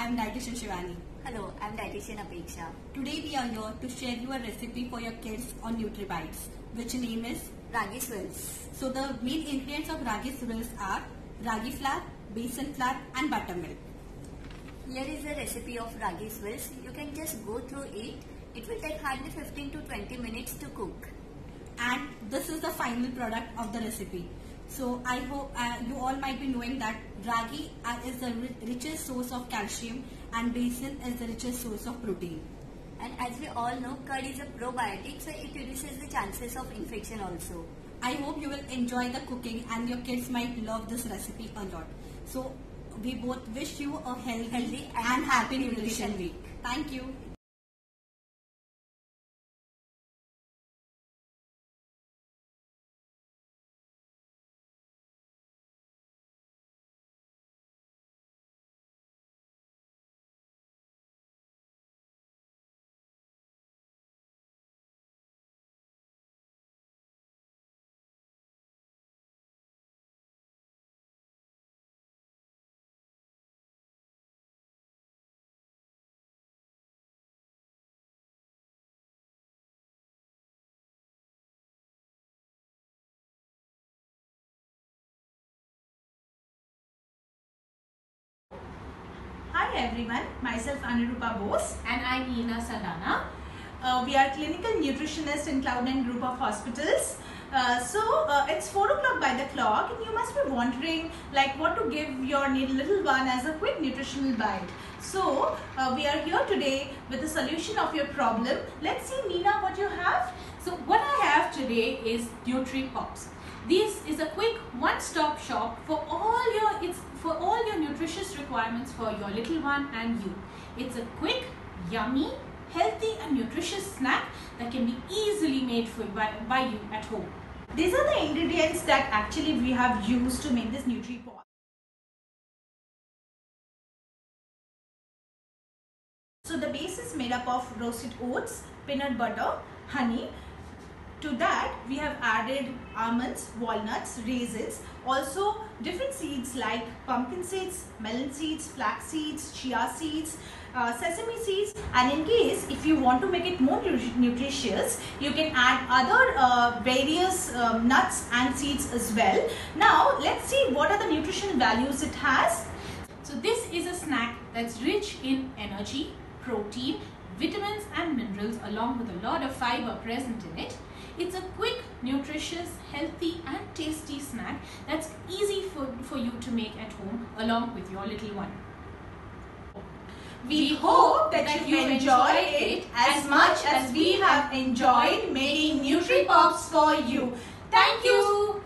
I'm dietitian Shivani. Hello, I'm dietitian Apeksha. Today we are here to share you a recipe for your kids on NutriBites, which name is Ragi swirls. So the main ingredients of ragi swirls are ragi flour, besan flour and buttermilk. Here is the recipe of ragi swirls. You can just go through it. It will take hardly 15 to 20 minutes to cook. And this is the final product of the recipe. So I hope you all might be knowing that ragi is the richest source of calcium and besan is the richest source of protein. And as we all know, curd is a probiotic, so it reduces the chances of infection also. I hope you will enjoy the cooking and your kids might love this recipe a lot. So we both wish you a healthy and happy nutrition week. Thank you. Hi everyone, myself Anurupa Bose and I'm Hina Sadana. We are clinical nutritionists in Cloud9 Group of Hospitals. It's 4 o'clock by the clock and you must be wondering like what to give your little one as a quick nutritional bite. So we are here today with the solution of your problem. Let's see Nina what you have. So what I have today is NutriPops. This is a quick one-stop shop for all your nutritious requirements for your little one and you. It's a quick, yummy, healthy and nutritious snack that can be easily made by you at home. These are the ingredients that actually we have used to make this NutriPop. So the base is made up of roasted oats, peanut butter, honey. To that we have added almonds, walnuts, raisins, also different seeds like pumpkin seeds, melon seeds, flax seeds, chia seeds, sesame seeds, and in case if you want to make it more nutritious, you can add other various nuts and seeds as well. Now let's see what are the nutrition values it has. So this is a snack that's rich in energy, protein, vitamins and minerals along with a lot of fiber present in it. It's a quick, nutritious, healthy and tasty snack that's easy for you to make at home along with your little one. We hope that you enjoy it as much as we have enjoyed making NutriPops for you. Thank you.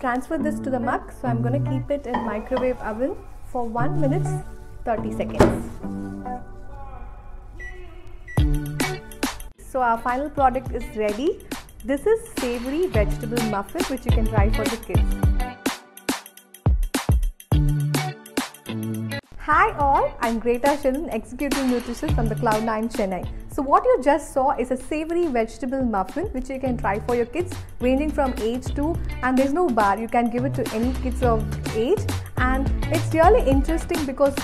Transfer this to the mug, so I'm going to keep it in microwave oven for 1 minute 30 seconds. So our final product is ready. This is savory vegetable muffin which you can try for the kids. Hi all, I'm Greta Shilin, Executive Nutritionist from the Cloud9 Chennai. So what you just saw is a savory vegetable muffin which you can try for your kids ranging from age 2, and there's no bar, you can give it to any kids of age, and it's really interesting because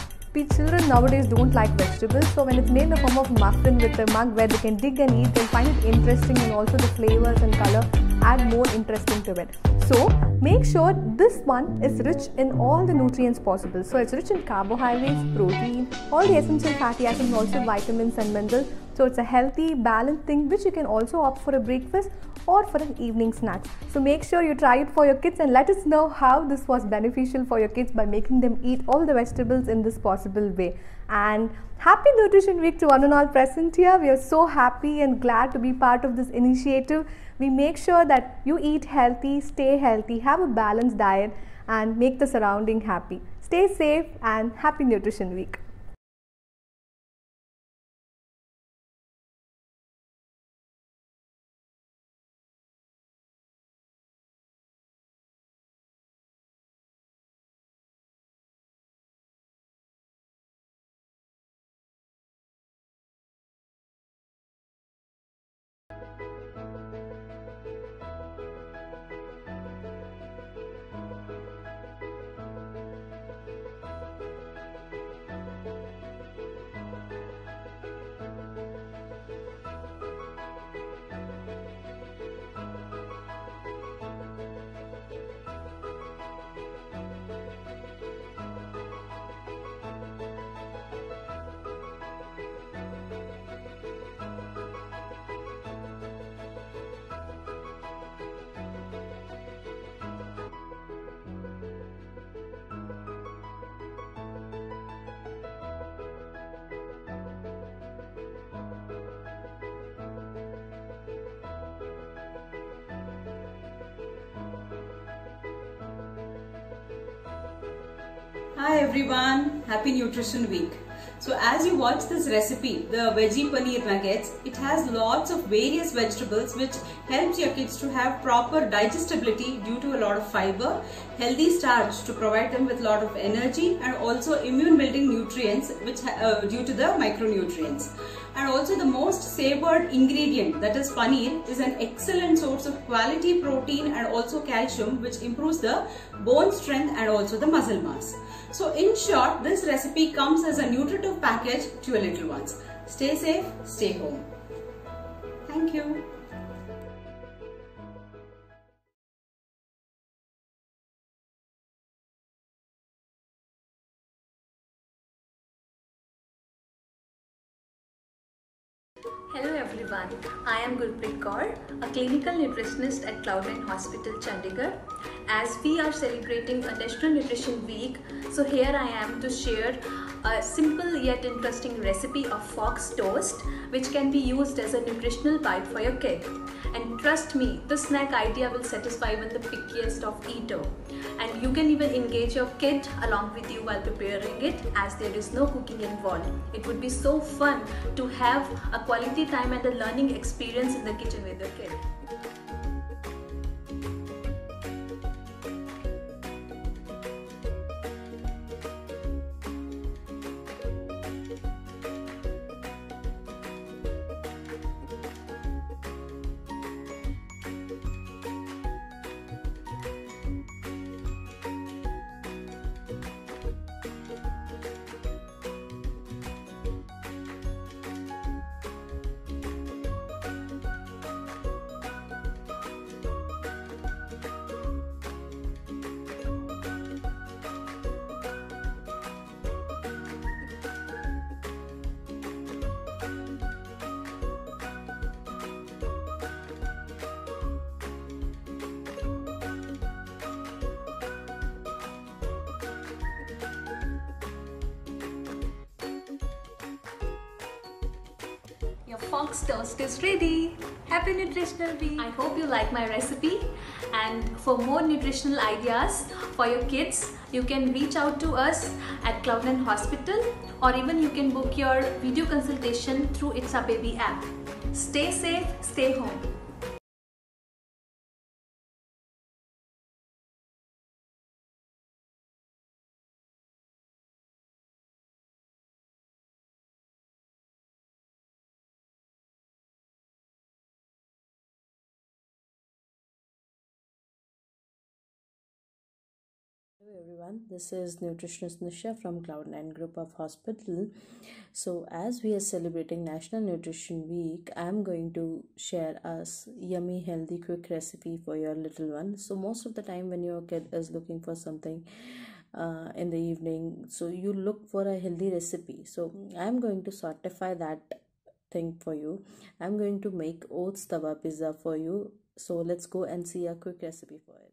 children nowadays don't like vegetables, so when it's made in the form of muffin with a mug where they can dig and eat, they'll find it interesting, and also the flavors and color add more interesting to it. So make sure this one is rich in all the nutrients possible. So it's rich in carbohydrates, protein, all the essential fatty acids, and also vitamins and minerals. So it's a healthy, balanced thing which you can also opt for a breakfast or for an evening snack. So make sure you try it for your kids and let us know how this was beneficial for your kids by making them eat all the vegetables in this possible way. And happy Nutrition Week to one and all present here. We are so happy and glad to be part of this initiative. We make sure that you eat healthy, stay healthy, have a balanced diet, and make the surrounding happy. Stay safe and happy Nutrition Week. Hi everyone, happy Nutrition Week. So as you watch this recipe, the veggie paneer nuggets, it has lots of various vegetables which helps your kids to have proper digestibility due to a lot of fiber, healthy starch to provide them with a lot of energy, and also immune building nutrients which due to the micronutrients. And also the most savored ingredient, that is paneer, is an excellent source of quality protein and also calcium which improves the bone strength and also the muscle mass. So in short, this recipe comes as a nutritive package to your little ones. Stay safe, stay home. Thank you. Hello everyone, I am Gurpreet Kaur, a clinical nutritionist at Cloud9 Hospital, Chandigarh. As we are celebrating a National Nutrition Week, so here I am to share a simple yet interesting recipe of fox toast which can be used as a nutritional bite for your kid. And trust me, this snack idea will satisfy even the pickiest of eater. And you can even engage your kid along with you while preparing it, as there is no cooking involved. It would be so fun to have a quality time and a learning experience in the kitchen with your kid. fox toast is ready. Happy Nutritional Week! I hope you like my recipe, and for more nutritional ideas for your kids, you can reach out to us at Cloud9 Hospital, or even you can book your video consultation through It's a Baby app. Stay safe, stay home. Hello everyone, this is nutritionist Nisha from Cloud9 Group of Hospital. So as we are celebrating National Nutrition Week, I am going to share us yummy healthy quick recipe for your little one. So most of the time when your kid is looking for something in the evening, so you look for a healthy recipe. So I am going to certify that thing for you. I am going to make oats tawa pizza for you. So let's go and see a quick recipe for it.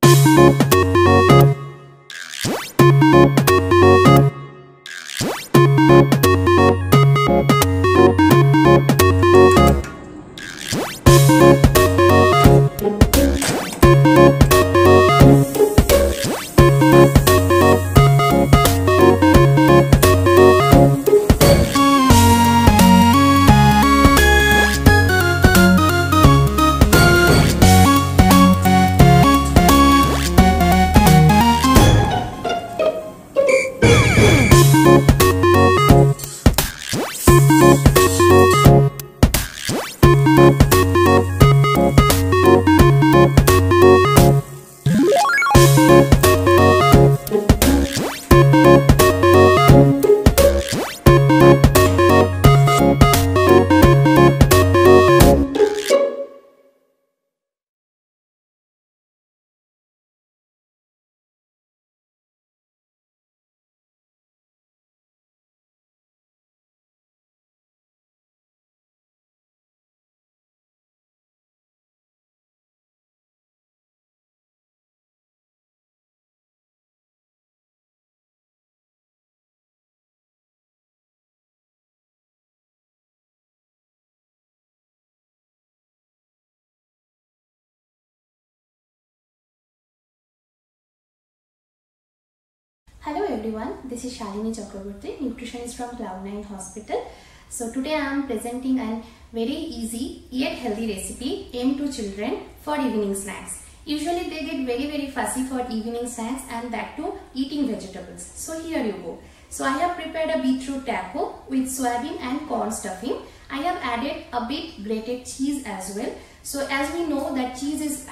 Hello everyone, this is Shalini Chakraborty, nutritionist from Cloud9 Hospital. So today I am presenting a very easy yet healthy recipe aimed to children for evening snacks. Usually they get very fussy for evening snacks, and that too eating vegetables. So here you go. So I have prepared a beetroot taco with soybean and corn stuffing. I have added a bit grated cheese as well. So as we know that cheese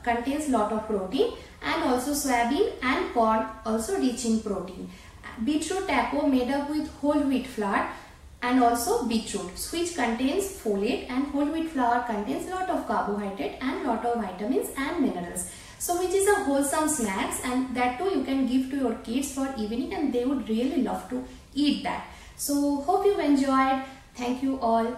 contains lot of protein, and also soybean and corn also rich in protein. Beetroot taco made up with whole wheat flour and also beetroot, which contains folate, and whole wheat flour contains lot of carbohydrate and lot of vitamins and minerals. So which is a wholesome snacks, and that too you can give to your kids for evening, and they would really love to eat that. So hope you enjoyed. Thank you all.